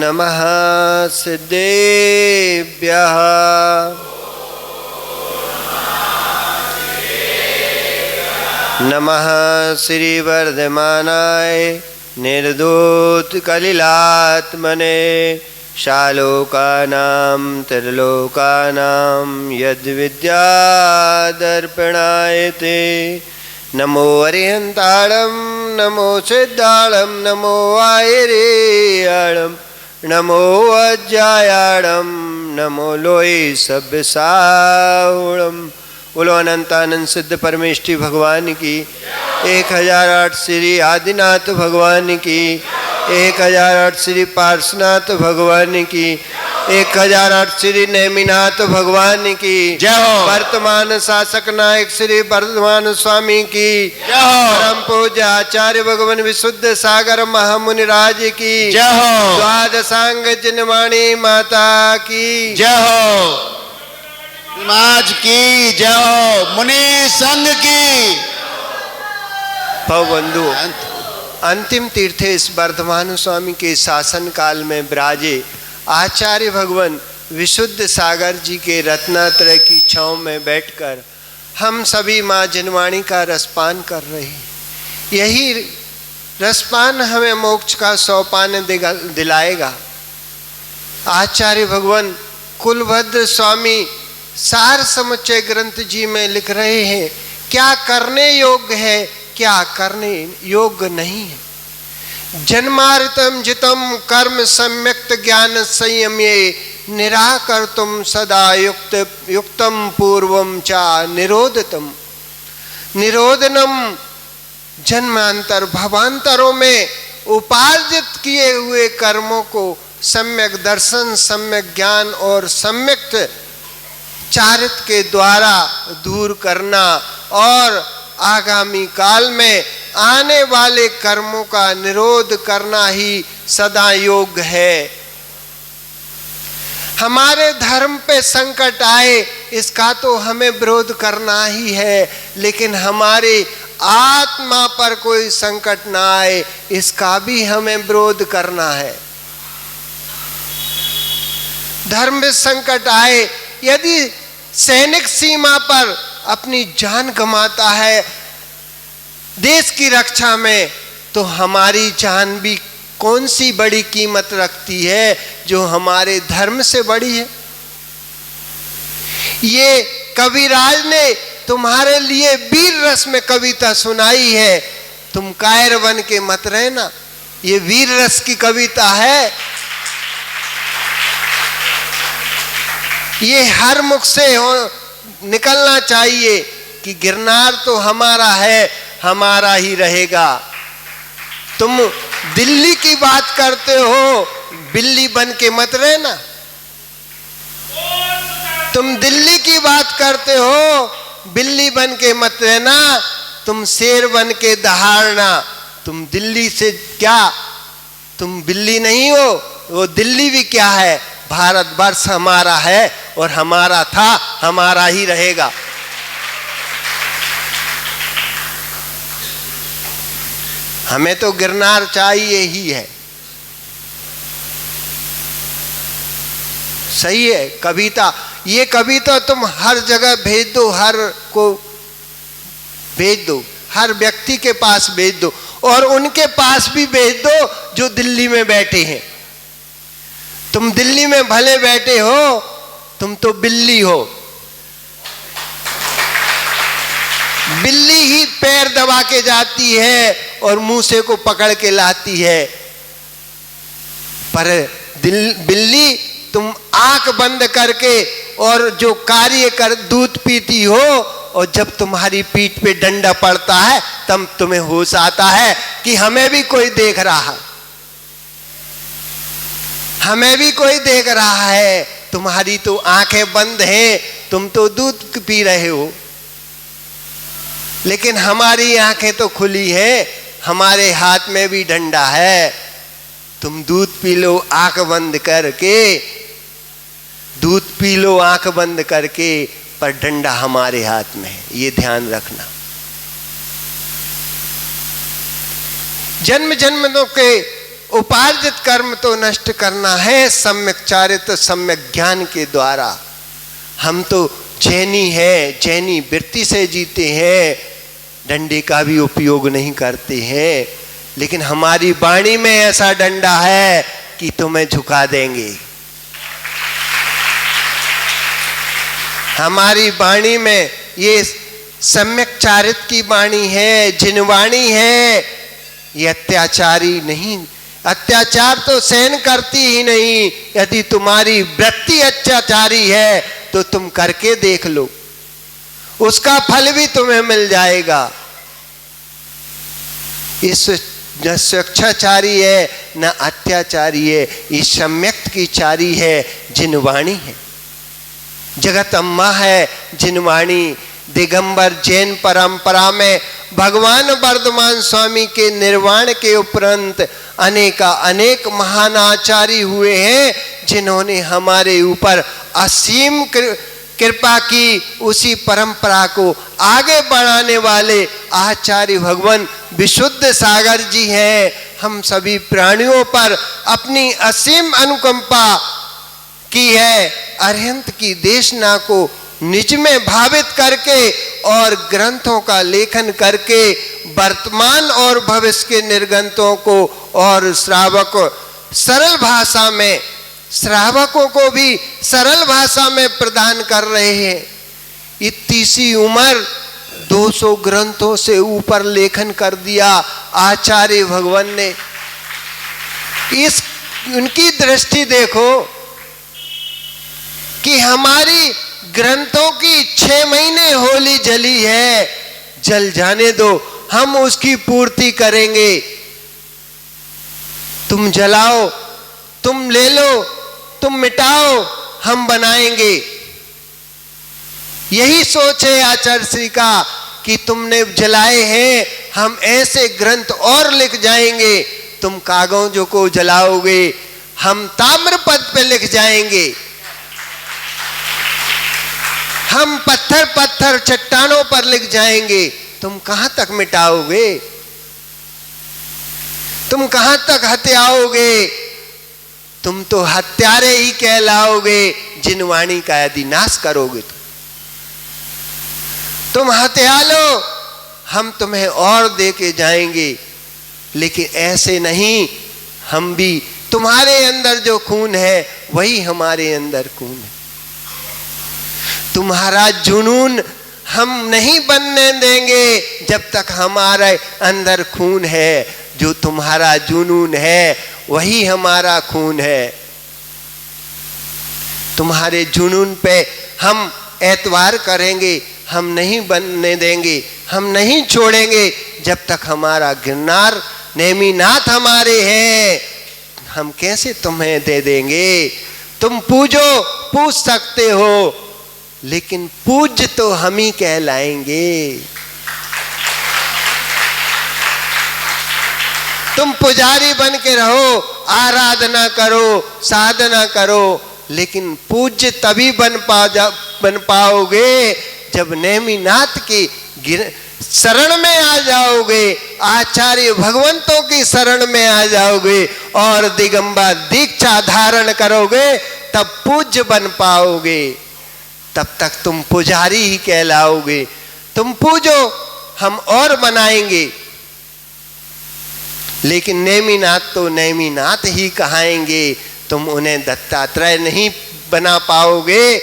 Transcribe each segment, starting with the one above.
नमः सिद्धेभ्यः। नमः श्रीवर्धमानाय निर्दूतकलिलात्मने शालोकानां त्रिलोकानां यद्विद्यादर्पणाय ते। नमो अरिहन्ताणं नमो सिद्धाणं नमो आयरेयाणं नमो अज्जायाणं नमो लोई सभ्यसाहुणम्। बोलो अनंतानंद सिद्ध परमेष्टि भगवान की 1008 श्री आदिनाथ भगवान की 1008 श्री पार्श्वनाथ भगवान की 1008 श्री नेमिनाथ भगवान की जय हो। वर्तमान शासक नायक श्री वर्धमान स्वामी की जय हो। परम पूज्य आचार्य भगवान विशुद्ध सागर महामुनिराज की जय हो। द्वादशांग जिनवाणी माता की जय हो। समाज की जय हो। मुनि संघ की। भवबंधु अंतिम तीर्थे इस वर्धमान स्वामी के शासन काल में विराजे आचार्य भगवान विशुद्ध सागर जी के रत्नात्रय की छांव में बैठकर हम सभी माँ जिनवाणी का रसपान कर रहे हैं। यही रसपान हमें मोक्ष का सोपान दिलाएगा। आचार्य भगवान कुलभद्र स्वामी सार समुच्चय ग्रंथ जी में लिख रहे हैं क्या करने योग्य है क्या करने योग्य नहीं है। जन्मार्तम जितम कर्म सम्यक्त ज्ञान संयम्ये निराकर्तुम सदा युक्तम पूर्वम चा निरोधतम। निरोधनम जन्मांतर भवांतरों में उपार्जित किए हुए कर्मों को सम्यक दर्शन सम्यक ज्ञान और सम्यक चारित्र के द्वारा दूर करना और आगामी काल में आने वाले कर्मों का निरोध करना ही सदा योग्य है। हमारे धर्म पे संकट आए इसका तो हमें विरोध करना ही है, लेकिन हमारे आत्मा पर कोई संकट ना आए इसका भी हमें विरोध करना है। धर्म में संकट आए, यदि सैनिक सीमा पर अपनी जान गंवाता है देश की रक्षा में, तो हमारी जान भी कौन सी बड़ी कीमत रखती है जो हमारे धर्म से बड़ी है। ये कविराज ने तुम्हारे लिए वीर रस में कविता सुनाई है, तुम कायर बन के मत रहना। ये वीर रस की कविता है। ये हर मुख से निकलना चाहिए कि गिरनार तो हमारा है, हमारा ही रहेगा। तुम दिल्ली की बात करते हो, बिल्ली बन के मत रहना। तुम दिल्ली की बात करते हो, बिल्ली बन के मत रहना। तुम शेर बन के दहाड़ना। तुम दिल्ली से क्या, तुम बिल्ली नहीं हो, वो दिल्ली भी क्या है। भारतवर्ष हमारा है और हमारा था, हमारा ही रहेगा। हमें तो गिरनार चाहिए ही है। सही है। कविता, ये कविता तुम हर जगह भेज दो, हर को भेज दो, हर व्यक्ति के पास भेज दो और उनके पास भी भेज दो जो दिल्ली में बैठे हैं। तुम दिल्ली में भले बैठे हो, तुम तो बिल्ली हो। बिल्ली ही पैर दबा के जाती है और मूसे को पकड़ के लाती है, पर बिल्ली तुम आंख बंद करके और जो कार्य कर दूध पीती हो, और जब तुम्हारी पीठ पे डंडा पड़ता है तब तुम्हें होश आता है कि हमें भी कोई देख रहा है, हमें भी कोई देख रहा है। तुम्हारी तो आंखें बंद हैं, तुम तो दूध पी रहे हो, लेकिन हमारी आंखें तो खुली है, हमारे हाथ में भी डंडा है। तुम दूध पी लो आंख बंद करके, दूध पी लो आंख बंद करके, पर डंडा हमारे हाथ में है, ये ध्यान रखना। जन्म जन्मों के उपार्जित कर्म तो नष्ट करना है सम्यक चारित्र सम्यक ज्ञान के द्वारा। हम तो जैनी है, जैनी वृत्ति से जीते हैं, डंडे का भी उपयोग नहीं करते हैं, लेकिन हमारी वाणी में ऐसा डंडा है कि तुम्हें झुका देंगे। हमारी वाणी में ये सम्यक चारित्र की वाणी है, जिनवाणी है, ये अत्याचारी नहीं। अत्याचार तो सहन करती ही नहीं। यदि तुम्हारी वृत्ति अत्याचारी है तो तुम करके देख लो, उसका फल भी तुम्हें मिल जाएगा। इस न स्वेच्छाचारी है न अत्याचारी है, ये सम्यक की चारी है, जिनवाणी है, जगत अम्मा है जिनवाणी। दिगंबर जैन परंपरा में भगवान वर्धमान स्वामी के निर्वाण के उपरांत अनेक महान आचार्य हुए हैं, जिन्होंने हमारे ऊपर असीम कृपा की। उसी परंपरा को आगे बढ़ाने वाले आचार्य भगवान विशुद्ध सागर जी हैं। हम सभी प्राणियों पर अपनी असीम अनुकंपा की है। अरिहंत की देशना को निज में भावित करके और ग्रंथों का लेखन करके वर्तमान और भविष्य के निर्गंतों को और सरल भाषा में श्रावकों को भी सरल भाषा में प्रदान कर रहे हैं। इतनी सी उम्र 200 ग्रंथों से ऊपर लेखन कर दिया आचार्य भगवान ने। इस उनकी दृष्टि देखो कि हमारी ग्रंथों की 6 महीने होली जली है, जल जाने दो, हम उसकी पूर्ति करेंगे। तुम जलाओ, तुम ले लो, तुम मिटाओ, हम बनाएंगे। यही सोच है आचार्य श्री का कि तुमने जलाए हैं, हम ऐसे ग्रंथ और लिख जाएंगे। तुम कागजों को जलाओगे, हम ताम्रपत्र पे लिख जाएंगे। हम पत्थर चट्टानों पर लिख जाएंगे। तुम कहां तक मिटाओगे? तुम कहां तक हत्याओगे? तुम तो हत्यारे ही कहलाओगे जिनवाणी का यदि नाश करोगे तो। तुम हत्या लो, हम तुम्हें और दे के जाएंगे। लेकिन ऐसे नहीं, हम भी तुम्हारे अंदर जो खून है वही हमारे अंदर खून है। तुम्हारा जुनून हम नहीं बनने देंगे जब तक हमारे अंदर खून है। जो तुम्हारा जुनून है वही हमारा खून है। तुम्हारे जुनून पे हम एतवार करेंगे, हम नहीं बनने देंगे, हम नहीं छोड़ेंगे जब तक हमारा गिरनार नेमिनाथ हमारे हैं। हम कैसे तुम्हें दे देंगे? तुम पूछ सकते हो, लेकिन पूज्य तो हम ही कहलाएंगे। तुम पुजारी बन के रहो, आराधना करो, साधना करो, लेकिन पूज्य तभी बन पाओगे जब नेमिनाथ की शरण में आ जाओगे, आचार्य भगवंतों की शरण में आ जाओगे और दिगंबर दीक्षा धारण करोगे, तब पूज्य बन पाओगे। तब तक तुम पुजारी ही कहलाओगे। तुम पूजो, हम और बनाएंगे, लेकिन नेमिनाथ तो नेमिनाथ ही कहाएंगे। तुम उन्हें दत्तात्रेय नहीं बना पाओगे।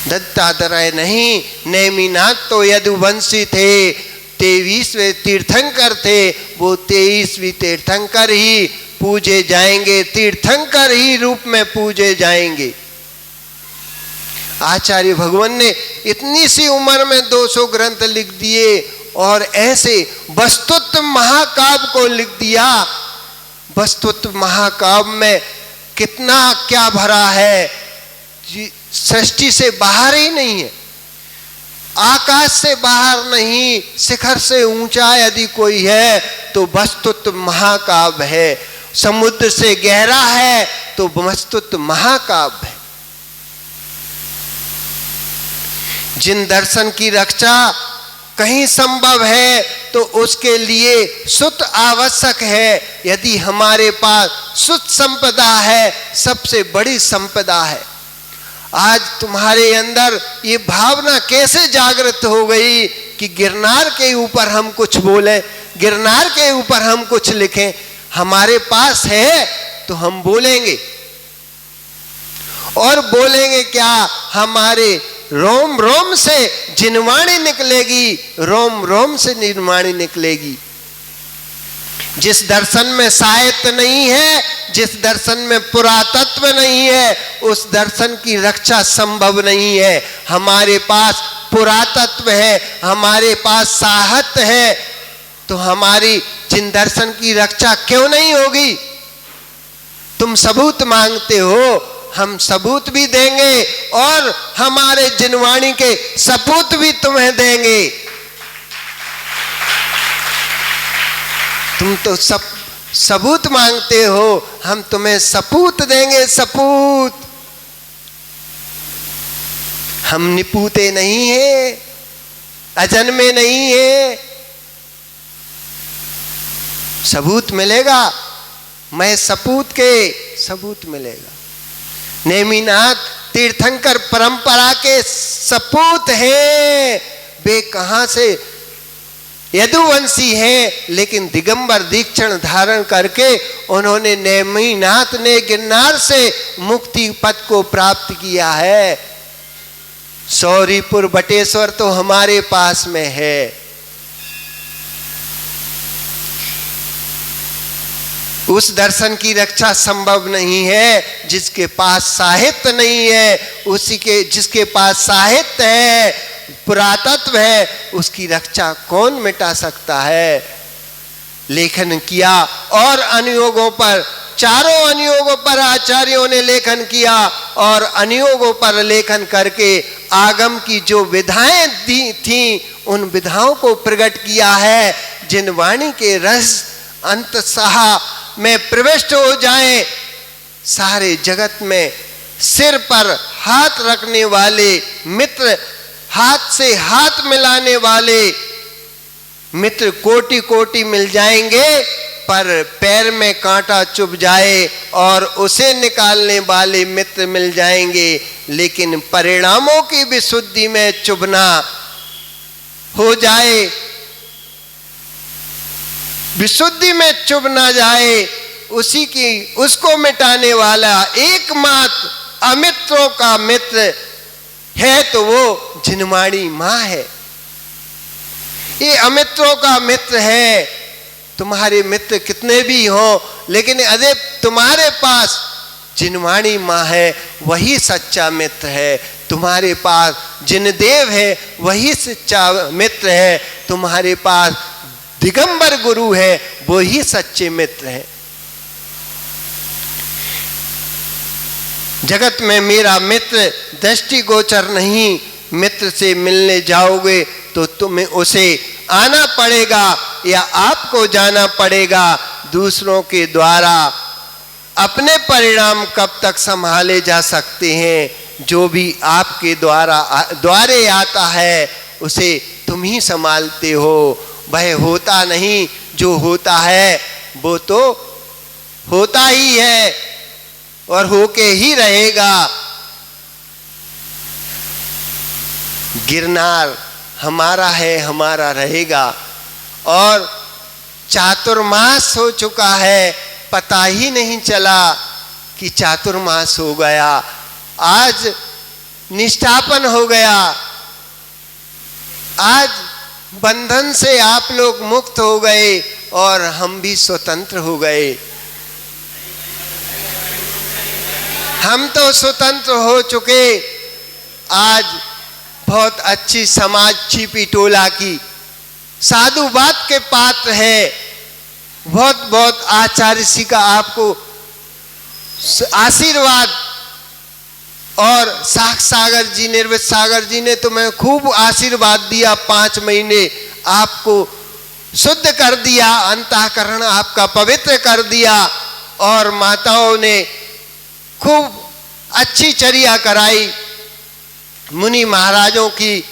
दत्तात्रेय नहीं, नेमिनाथ तो यदुवंशी थे, 23वें तीर्थंकर थे। वो 23वीं तीर्थंकर ही पूजे जाएंगे, तीर्थंकर ही रूप में पूजे जाएंगे। आचार्य भगवान ने इतनी सी उम्र में 200 ग्रंथ लिख दिए और ऐसे वस्तुत्व महाकाव्य को लिख दिया। वस्तुत्व महाकाव्य में कितना क्या भरा है, सृष्टि से बाहर ही नहीं है, आकाश से बाहर नहीं। शिखर से ऊंचा यदि कोई है तो वस्तुत्व महाकाव्य है। समुद्र से गहरा है तो वस्तुत्व महाकाव्य है। जिन दर्शन की रक्षा कहीं संभव है तो उसके लिए सुत आवश्यक है। यदि हमारे पास सुत संपदा है, सबसे बड़ी संपदा है। आज तुम्हारे अंदर ये भावना कैसे जागृत हो गई कि गिरनार के ऊपर हम कुछ बोले, गिरनार के ऊपर हम कुछ लिखें। हमारे पास है तो हम बोलेंगे, और बोलेंगे क्या? हमारे रोम रोम से जिनवाणी निकलेगी, रोम रोम से निर्वाणी निकलेगी। जिस दर्शन में साहित्य नहीं है, जिस दर्शन में पुरातत्व नहीं है, उस दर्शन की रक्षा संभव नहीं है। हमारे पास पुरातत्व है, हमारे पास साहित्य है, तो हमारी जिन दर्शन की रक्षा क्यों नहीं होगी? तुम सबूत मांगते हो, हम सबूत भी देंगे और हमारे जिनवाणी के सपूत भी तुम्हें देंगे। तुम तो सब सबूत मांगते हो, हम तुम्हें सपूत देंगे, सपूत। हम निपूते नहीं है, अजन्मे नहीं है, सबूत मिलेगा। मैं सपूत के सबूत मिलेगा। नेमिनाथ तीर्थंकर परंपरा के सपूत हैं। वे कहां से? यदुवंशी हैं, लेकिन दिगंबर दीक्षण धारण करके उन्होंने, नेमिनाथ ने गिरनार से मुक्ति पद को प्राप्त किया है। सौरीपुर बटेश्वर तो हमारे पास में है। उस दर्शन की रक्षा संभव नहीं है जिसके पास साहित्य नहीं है। उसी के जिसके पास साहित्य है, पुरातत्व है, उसकी रक्षा कौन मिटा सकता है? लेखन किया और अनुयोगों पर, चारों अनुयोगों पर आचार्यों ने लेखन किया और अनुयोगों पर लेखन करके आगम की जो विधाएं दी थी, उन विधाओं को प्रकट किया है। जिन वाणी के रस अंततः में प्रविष्ट हो जाए, सारे जगत में सिर पर हाथ रखने वाले मित्र, हाथ से हाथ मिलाने वाले मित्र कोटि कोटि मिल जाएंगे, पर पैर में कांटा चुभ जाए और उसे निकालने वाले मित्र मिल जाएंगे, लेकिन परिणामों की विशुद्धि में चुभना हो जाए, विशुद्धि में चुभ ना जाए, उसी की उसको मिटाने वाला एकमात्र अमित्रों का मित्र है तो वो जिनवाणी मां है। ये अमित्रों का मित्र है। तुम्हारे मित्र कितने भी हो, लेकिन यदि तुम्हारे पास जिनवाणी मां है, वही सच्चा मित्र है। तुम्हारे पास जिन देव है, वही सच्चा मित्र है। तुम्हारे पास दिगंबर गुरु है, वो ही सच्चे मित्र हैं। जगत में मेरा मित्र दृष्टिगोचर नहीं। मित्र से मिलने जाओगे तो तुम्हें उसे आना पड़ेगा या आपको जाना पड़ेगा। दूसरों के द्वारा अपने परिणाम कब तक संभाले जा सकते हैं? जो भी आपके द्वारे आता है, उसे तुम ही संभालते हो। वह होता नहीं, जो होता है वो तो होता ही है और होके ही रहेगा। गिरनार हमारा है, हमारा रहेगा। और चातुर्मास हो चुका है, पता ही नहीं चला कि चातुर्मास हो गया। आज निष्ठापन हो गया। आज बंधन से आप लोग मुक्त हो गए और हम भी स्वतंत्र हो गए। हम तो स्वतंत्र हो चुके। आज बहुत अच्छी समाज छिपी टोला की साधुवाद के पात्र है। बहुत बहुत आचार्य जी का आपको आशीर्वाद, और साख सागर जी, निर्वित सागर जी ने तुम्हें खूब आशीर्वाद दिया। 5 महीने आपको शुद्ध कर दिया, अंतःकरण आपका पवित्र कर दिया, और माताओं ने खूब अच्छी चर्या कराई। मुनि महाराजों की,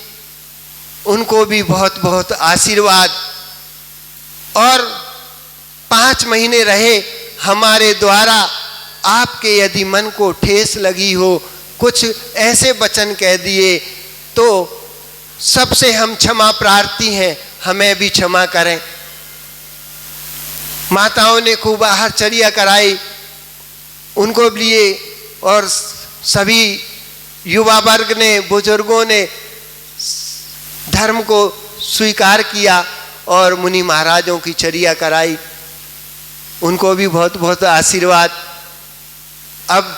उनको भी बहुत बहुत आशीर्वाद। और 5 महीने रहे। हमारे द्वारा आपके यदि मन को ठेस लगी हो, कुछ ऐसे वचन कह दिए तो सबसे हम क्षमा प्रार्थी हैं, हमें भी क्षमा करें। माताओं ने खूब आहारचर्या कराई, उनको लिए, और सभी युवा वर्ग ने, बुजुर्गों ने धर्म को स्वीकार किया और मुनि महाराजों की चर्या कराई, उनको भी बहुत बहुत आशीर्वाद। अब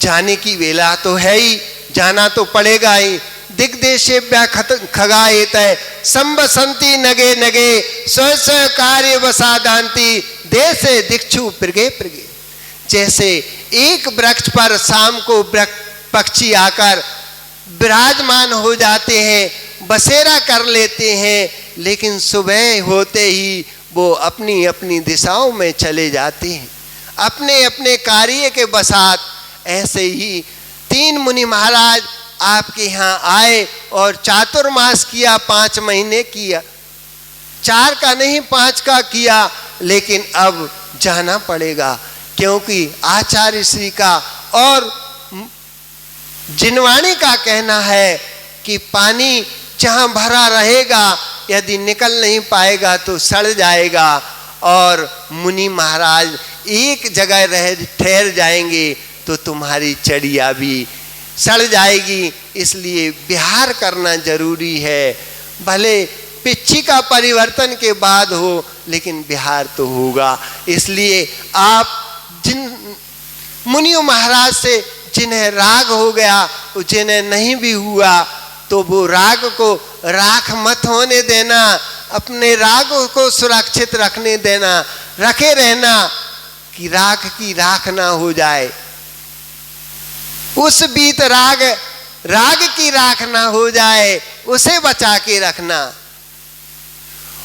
जाने की वेला तो है ही, जाना तो पड़ेगा ही। दिग्देशेभ्यः खगायेतः संवसन्ति नगे नगे स्व स्व कार्य वसादांति देशे दिक्षु पृगे पृगे। जैसे एक वृक्ष पर शाम को पक्षी आकर विराजमान हो जाते हैं, बसेरा कर लेते हैं, लेकिन सुबह होते ही वो अपनी अपनी दिशाओं में चले जाते हैं, अपने अपने कार्य के बसात। ऐसे ही 3 मुनि महाराज आपके यहाँ आए और चातुर्मास किया, 5 महीने किया, 4 का नहीं 5 का किया। लेकिन अब जाना पड़ेगा, क्योंकि आचार्य श्री का और जिनवाणी का कहना है कि पानी जहाँ भरा रहेगा यदि निकल नहीं पाएगा तो सड़ जाएगा, और मुनि महाराज एक जगह ठहर जाएंगे तो तुम्हारी चढ़िया भी सड़ जाएगी। इसलिए विहार करना जरूरी है, भले पिच्ची का परिवर्तन के बाद हो, लेकिन विहार तो होगा। इसलिए आप जिन मुनियों महाराज से जिन्हें राग हो गया, जिन्हें नहीं भी हुआ, तो वो राग को राख मत होने देना, अपने राग को सुरक्षित रखने देना, रखे रहना कि राख की राख ना हो जाए। उस बीत राग की राख ना हो जाए, उसे बचा के रखना।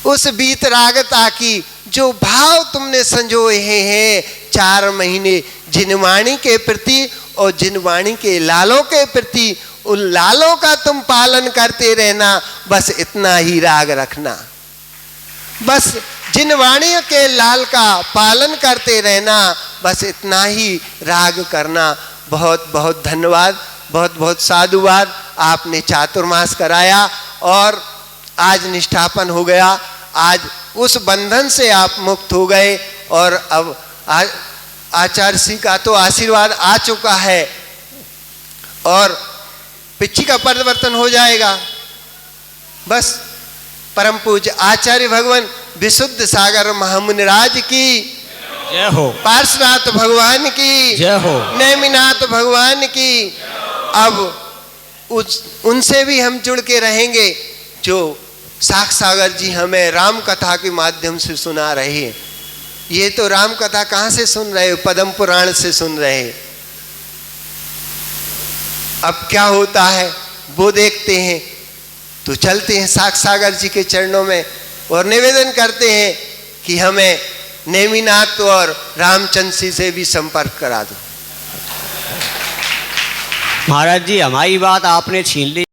उस बीत राग ताकि जो भाव तुमने संजोए हैं 4 महीने जिनवाणी के प्रति और जिनवाणी के लालों के प्रति, उन लालों का तुम पालन करते रहना। बस इतना ही राग रखना, बस जिनवाणी के लाल का पालन करते रहना, बस इतना ही राग करना। बहुत बहुत धन्यवाद, बहुत बहुत साधुवाद। आपने चातुर्मास कराया और आज निष्ठापन हो गया, आज उस बंधन से आप मुक्त हो गए, और अब आचार्य श्री का तो आशीर्वाद आ चुका है और पिच्ची का परिवर्तन हो जाएगा। बस परम पूज्य आचार्य भगवान विशुद्ध सागर महामुनिराज की जय हो, पार्श्वनाथ भगवान की जय हो, नेमिनाथ भगवान की। अब उनसे भी हम जुड़ के रहेंगे जो साख सागर जी हमें राम कथा के माध्यम से सुना रहे हैं। ये तो राम कथा कहाँ से सुन रहे हो? पद्म पुराण से सुन रहे हैं। अब क्या होता है वो देखते हैं। तो चलते हैं साख सागर जी के चरणों में और निवेदन करते हैं कि हमें नेमिनाथ और रामचंद्र से भी संपर्क करा दो। महाराज जी, हमारी बात आपने छीन ली।